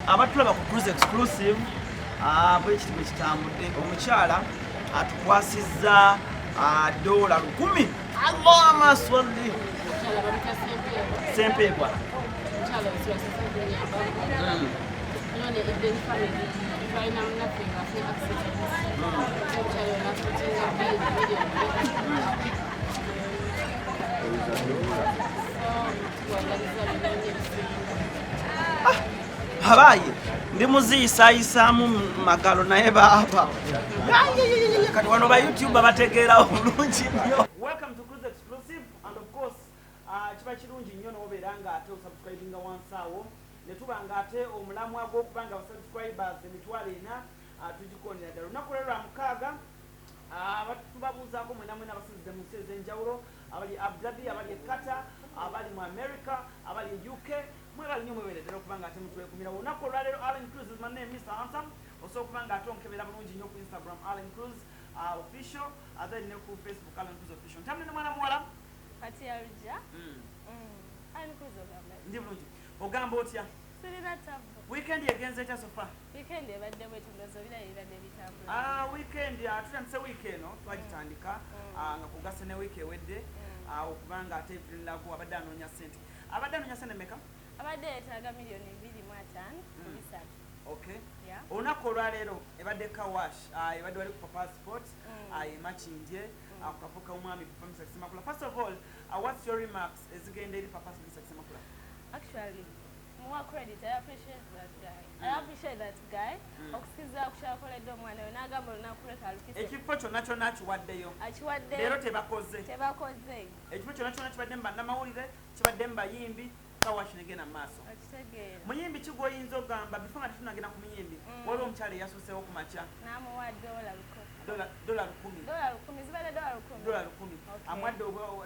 abatulaba ku Cruise Exclusive bwekitiibwe kitambudde omukyala atukwasizza $1000. Allahumma salli Sempebwa. Habaye ndi muziyisaayisaamu magalo naye baapa kati wano ba YouTube bategeerawo bulungi nnyo. Welcome to Cruise Exclusive and of course kiba kirungi nnyo n'obeera ng'ate osubscribinga wansi awo ne tuba ng'ate omulamwa gw'okuba nga basubscribers emitwalo 4 tugikonera ddala. Olunaku lwe lwa mukaaga tubabuuzaako mwena mwena abasizze mu nsi ez'enjawulo abali Abu Dhabi, abali Qatar, abali mu America, abali UK. Mwebali nnyo mwebeeredera okuba ng'ate mutwekumira. Olunaku olwaleero Allen Cruz is my name, Mr. Handsome. Osobola okuba ng'ate onkebera bulungi nnyo ku Instagram Allen Cruz official, then ne ku Facebook Allen Cruz official. Ntamwe ne mwana muwala kati yaluja Allen Cruz ogamba ndi bulungi. Ogamba otya? sirina tabu. Weekend yagenze etya sofa? Weekend ebadde bwetulozo bira ebadde bitambula. Weekend tutandise week eno twagitandika nga kugasa ne week ewedde okuba ng'ate ebirinlago abadde anoonya ssente. Abadde anoonya ssente meka? Abadde yeetaaga $2.5 ku bisatu. Okay. Olunaku olwaleero ebadde kawash ebadde wali ku passport emakindye ku kafo k'omwami Papa Mr. Kisemakula. First of all, what's your remarks ezigenda eri Papa Mr. Kisemakula? Actually, more credit. I appreciate that guy. I appreciate that guy. Okusiza kushakoledde omwana we n'agamba olunaku lwe kalukise. Ekifo kyonna kyonna akiwaddeyo. Akiwadde. Leero tebakoze. Tebakoze. Ekifo kyonna kyonna kibadde mu bannamawulire, kibadde mu bayimbi, kawash negenda mu maaso. Okitegeera. Muyimbi ki gw'oyinza ogamba before nga tetunagenda ku muyimbi waliwo omukyala eyasuseewo ku makya n'amuwa $10. $10,000 zibadde $10,000. $10,000 amuwadde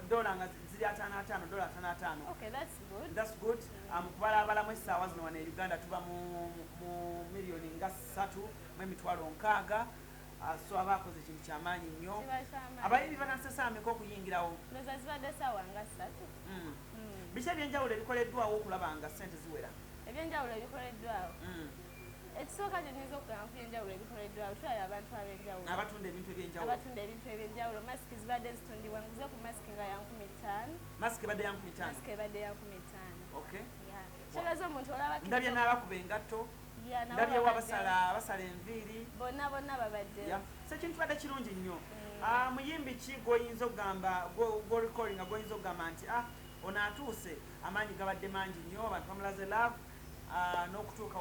dola nga ziri $55. Okay, that's good. That's good. Kubalabalamu essaawa zino wano e Uganda tuba mu miliyoni nga 3.6. So abakoze ekintu kyamaanyi nnyo. Abayimbi banansesa ameka okuyingirawo? Zibadde essaawa nga 3. Biki ebyenjawulo ebikoleddwawo okulaba nga ssente ziwera? Ebyenjawulo ebikoleddwawo ekisooka kye nnyinza okugamba ku byenjawulo ebikoleddwawo tulaba abantu ab'enjawulo abatunda ebintu ebyenjawulo. Masiki zibadde zitundibwa nguze ku masiki nga ya 5,000. Masiki ebadde ya 5,000. Okay. Kitegeeza omuntu olaba ndabye n'abakuba engatto ndabyewo abasala enviiri bonna babadde so ekintu badde kirungi nnyo. Muyimbi ki gw'oyinza okugamba gworecordinga gw'oyinza okugamba nti ono atuuse amaanyi gabadde mangi nnyo abantu bamulaze love n'okutuuka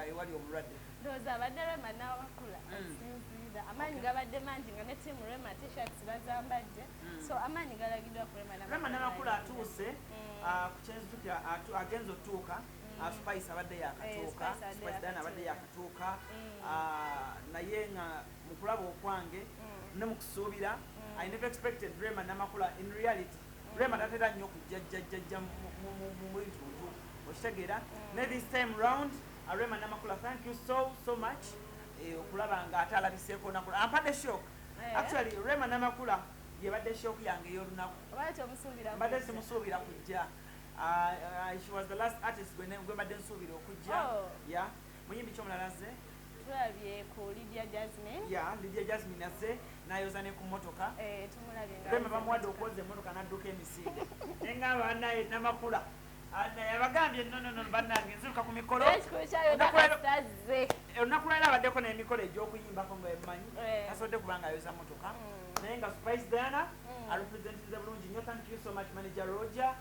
ewali obulwadde? ndowooza abadde Rema n'Awakula sinziira amaanyi gabadde mangi nga ne tiimu Rema t-shirts bazambadde so amaanyi galagiddwa ku Rema n'Awakula atuuse ku kyenzukira agenza otuuka Spice abadde yakatuuka Spice Diana abadde yakatuuka naye nga mu kulaba okwange ne mu kusuubira I never expected Rema n'Awakula in reality Rema tatera nnyo kujjajjajjajja mu bintu okitegeera ne this time round Rema n'Awakula thank you so much okulaba nga ate alabiseeko nakula ampadde shock. Actually Rema n'Awakula yebadde shock yange ey'olunaku mbadde simusuubira kujja. She was the last artist gwe mbadde nsuubira okujja. Muyimbi ki omulala azze? tulabye ku Lydia Jasmine azze n'ayoza ne ku mmotoka. Rema bamuwadde okwoza emmotoka n'adduka emisinde naye nga bannaye n'Amakula yabagambye no bannange nziruka ku mikolo olunaku lwera abaddeko n'emikolo egy'okuyimbako nga emanyi asobodde kubanga ayoza mmotoka naye nga Spice Diana arepresentize bulungi nnyo. Thank you so much Manager Roger.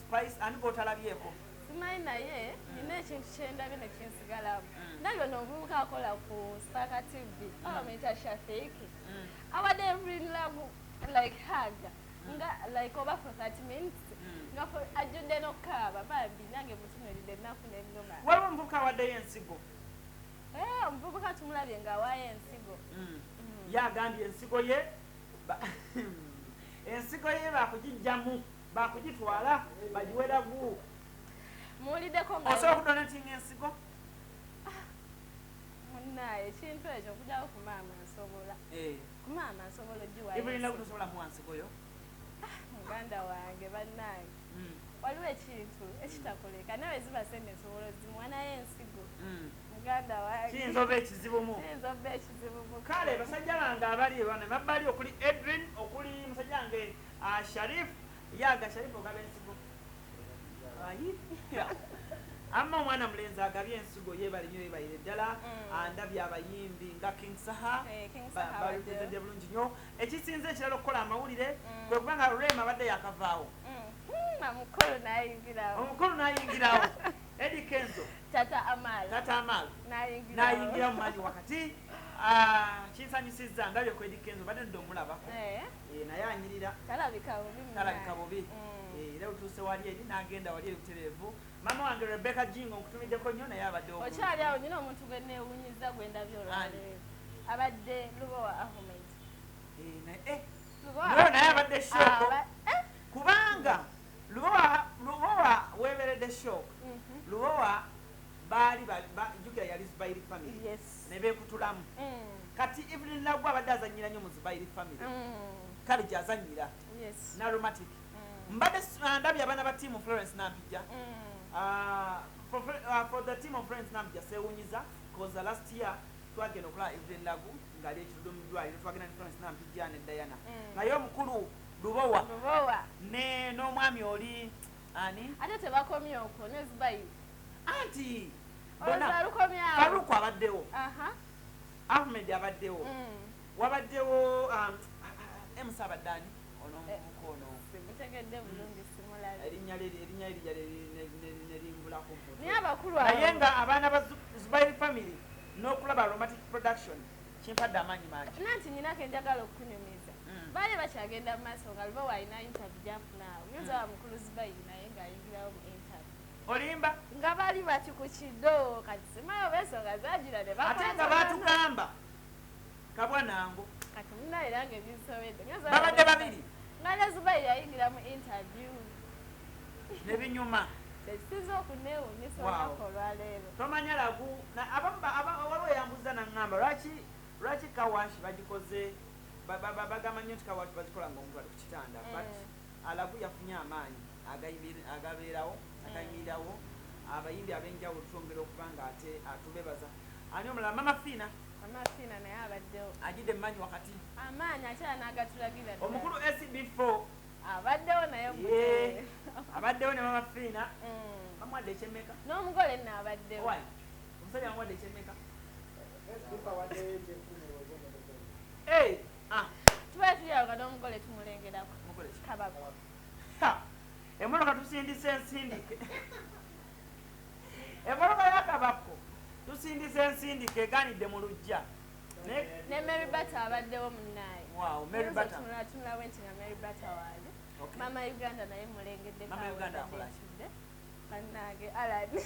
Spice ani gw'otalabyeko? simanyi naye nina ekintu kyendabye ne kinsigalamu. Ndabye ono omuvubuka akola ku Spark TV abamuyita Shafiiki abadde ebirinlamu like hug nga like over for 30 minutes nga ajjudde n'okukaaba bambi nange mutunuulidde ennaku n'ennuma. Waliwo omuvubuka awaddeyo ensigo? Omuvubuka tumulabye ng'awaayo ensigo. Yagambye ensigo ye bakugijjamu bakugitwala bagiwera gu muwuliddeko osobola okudonatinga ensigo? munnaye ekintu ekyo okujjawo ku maama nsobola ogiwayo ebulina kutosobola muwa nsigoyo muganda wange bannange waliwo ekintu ekitakoleka nawe ziba sente nsobola ozimuwa naye ensigo kiyinza oba ekizibumu kale basajja bange abali bano mabbali okuli Edwin okuli musajja wange Sharif yaga Sharif ogaba ensigo amma omwana mulenzi agabye ensigo yebali nnyo yebayire ddala ndabye abayimbi nga King Saha balipuzedde bulungi nnyo ekisinze ekirala okukola amawulire kwe kubanga Rema abadde yakavaawo omukulu n'ayingirawo Eddie Kenzo Tata Amal n'ayingira mu maanyi wakati kinsanyusizza ndabye ku Eddie Kenzo badde ndde omulabako naye anyirira talabika bubi era utuuse wali eri n'agenda wali eri butereevu mama wange Rebecca Jingo nkutumiddeko nnyo naye abadde okyali awo nyina omuntu gwe neewuunyiza gwe ndabye olwaleero abadde Lubowa Ahmed naye abadde shoko kubanga Lubowa weeberedde shoko Lubowa baali jjukira yali Zubairi family ne beekutulamu kati Evelyn Lagwa abadde azannyira nnyo mu Zubairi family kale gy'azannyira na romantic mbadde ndabye abaana ba team Florence Nampijja for the team of friends Nampijja seewunyiza because last year twagenda okulaba Evelyn Lagu ng'ali ekirudde mu ddwaliro twagenda ne Florence Nampijja ne Diana naye omukulu Lubowa n'omwami oli ani ate tebakomye okwo ne Zubairi anti Faruku abaddewo Ahmed abaddewo wabaddewo Emusa abaddaani onomukono erinnya erijja nerimbulako naye nga abaana ba Zubairi family n'okulaba Romantic Production kimpadde amaanyi mangi nanti nyinako enjagala okukunyumiza baali bakyagenda mu maaso nga Lubowa alina interview gyafunaawo nyinza wa mukulu Zubairi naye ng'ayingirawo mu interview olimba nga bali bati ku kiddo kati simayo bensonga zagira ne ate nga baatugamba kabwanango kati muna era ng'ebisobedde babadde babiri nga ne Zubairi yayingira mu interview nebinyuma tekisinza okuneewuunyisa olunaku olwaleero tomanya Lagu waliwo eyambuza naŋŋamba lwaki kawashi bagikoze bagamba nnyo nti kawashi bagikola ngaomutwale ku kitanda but Lagu yafunye amaanyi agabeerawo agayimirirawo abayimbi ab'enjawulo twongera okuba nga ate atubebaza ani omulala Mama Fina naye abaddewo agidde emmanyi wakati amaanyi akyala n'agatulagira omukulu SB4 abaddewo naye abaddewo ne Mama Fina bamuwadde ekyemmeka n'omugole nno abaddewo omusajja bamuwadde ekyemmeka tuba tuyawoga n'omugole tumulengerako kabako emmotoka tusindise ensindike emmotoka yakabako tusindise ensindike eganidde mu luggya ne Mary Bata abaddewo munnaye tunulawe nti nga Mary Bata waali Mama Uganda naye mulengedde bannange Alani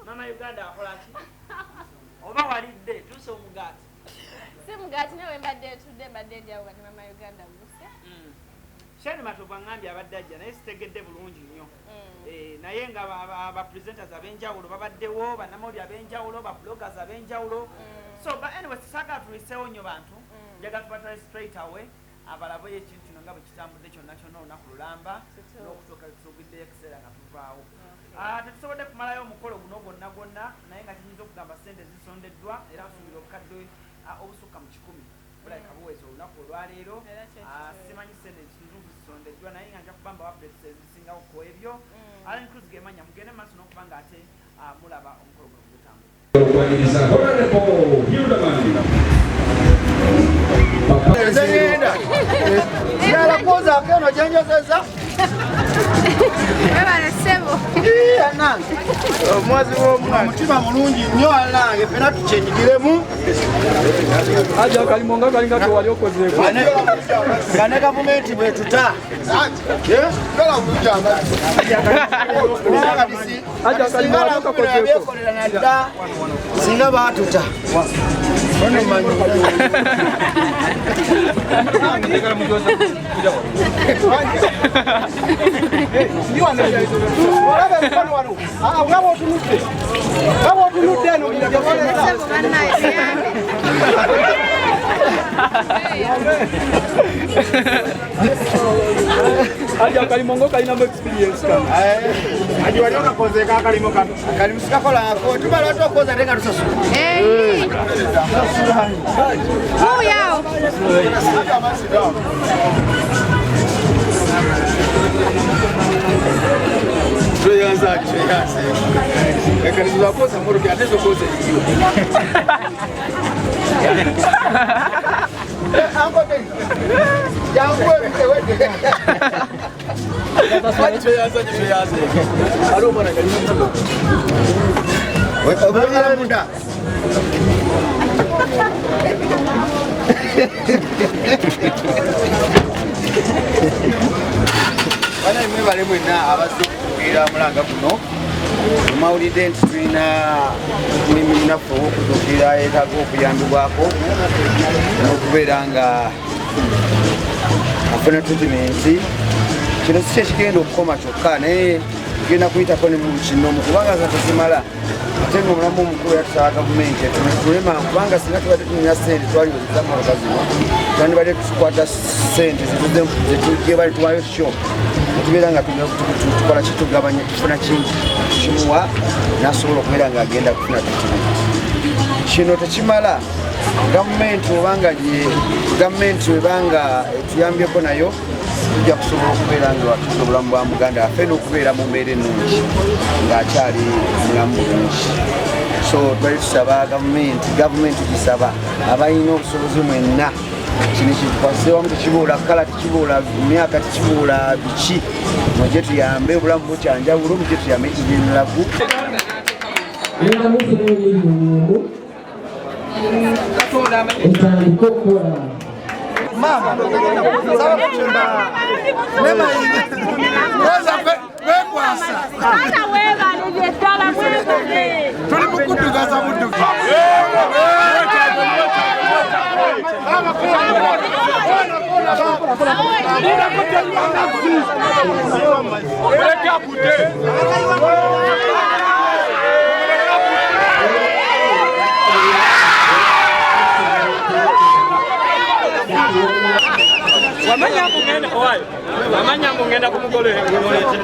Mama Uganda akolaki oba walidde tuse omugaati si mugaati newe mbadde etudde mbadde enjawuga ne Mama Uganda buse Shani Matovu angambye abadde ajja naye sitegedde bulungi nnyo naye nga abapresenters ab'enjawulo babaddewo bannamawulire ab'enjawulo babloggers ab'enjawulo so but anyway sisaagala tuliseewo nnyo bantu njagala tubatwale straight away abalabo ekintu kino nga bwe kitambudde kyonna kyonna olunaku lulamba n'okutuuka tutugiddeyo ekiseera nga tuvaawo tetusobodde kumalayo omukolo guno gwonna naye nga kiyinza okugamba ssente zisondeddwa era asuubira obukadde obusukka mu 10 bulabika buweza olunaku olwaleero simanyi ssente kizungu zisondeddwa naye nga nja kubamba updates ezisingawo ku ebyo Allen Cruz gemanya mugende maaso n'okuba nga ate mulaba omukolo guno gutambula Yala poza keno jenjozeza. Ebale sebo. Anange. Omwazi w'omwana. Mutima mulungi nnyo anange fena tukyengiremu. Aja kalimonga kalinga tewali okozeeko. Gane gavumenti bwetuta. Kala mujamba. Aja kalimonga kakozeeko. Singa batuta. Ono manyi. Aja kalimongo kalina experience ka. Aji waliona koze kaka kalimo kano. Kalimo sikakola ako tubala to koza denga tusasu. Oh yao. Tuyanza. Kalimo koza moro ki atezo koza hiyo. Ango denga. Yangu wewe. Tuyanza. Alo bwana kalimo. Wewe muda. Bana imwe bale mwena abasukira mulanga kuno. Mawulide nti tulina minafu okudukira etaga okuyambibwako n'okubeera nga afuna treatment. Kino si kyekigenda okukoma kyokka naye tugenda kuyitako ne mu kino kubanga katesimala ate ng'omulamu omukulu yatusaba gavumenti tulema kubanga singa tubadde tulina ssente twaliweza mmotoka zino twandibadde tukwata ssente zetugye bali tuwayo sho tubeera nga tukola kitugabanya tufuna kingi kimuwa nasobola okubeera ng'agenda kufuna treatment. Kino tekimala gavumenti obanga gavumenti webanga etuyambyeko nayo tujja kusobola okubeera nga watuuza obulamu bwa muganda waffe n'okubeera mu mbeera ennungi ng'akyali mulamu bulungi. So twali tusaba gavumenti gisaba abalina obusobozi mwenna kino kitukwasise wamu tekibuula kala tekibuula myaka tekibuula biki mujje tuyambe obulamu bukyanjawulo mujje tuyambe ekigeneraku. Mama, sawa kuchumba. Nema hivi. Kwanza kwasa. Hata wewe ndiye tala wewe. Tulipokuduka za mtu. Wamanya mungenda kumugole ngolete.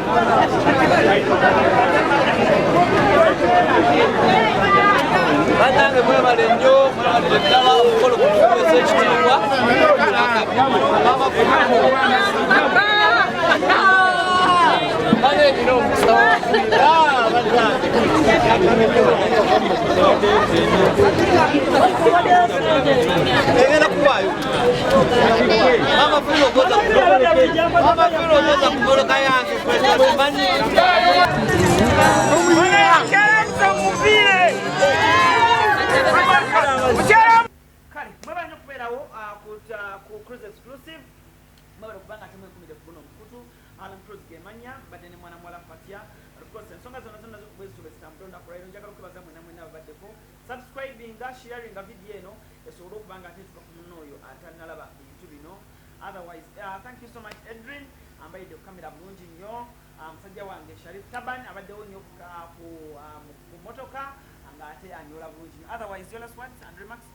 Batange mwe bale nnyo mwe dala okolo kutuweze ekitiibwa. Bale nnyo musawa. Egera kuwayo. Mama fulo goza kugoloka yange kwenda mani. Kale mwabanya okubeerawo ku Cruise Exclusive mwabala okubanga ate mwekumire ku guno omukutu Alan Cruise gemanya badde ne mwana muwala Fatia. Of course ensonga zonna bwezuba zitambula olunaku lwaleero njagala okubaza mwena ababaddeko subscribinga sharinga video eno esobole okuba nga ate tuka ku munno oyo atanalaba ebintu bino. Otherwise thank you so much Edrin ambayidde kukamera bulungi nnyo. Musajja wange Sharif Taban abaddewo nnyo ku motoka nga ate anyola bulungi nnyo. Otherwise your last words and remarks.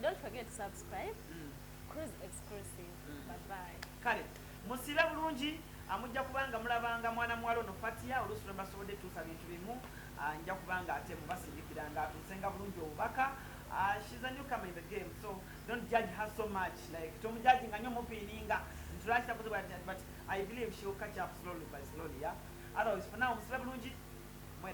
Don't forget to subscribe. Cruise Exclusive. Bye bye. Kale musibe bulungi amujja kubanga mulabanga mwana muwala ono Fatia oluusi lwe basobodde tuusa bintu bimu nja kubanga ate mubasindikira nga atuusenga bulungi obubaka. She's a newcomer in the game, so don't judge her so much. Like tomujudging nga nnyo mupiininga ntulakitabuze but I believe she will catch up slowly by slowly. Yeah. Otherwise for now musibe bulungi.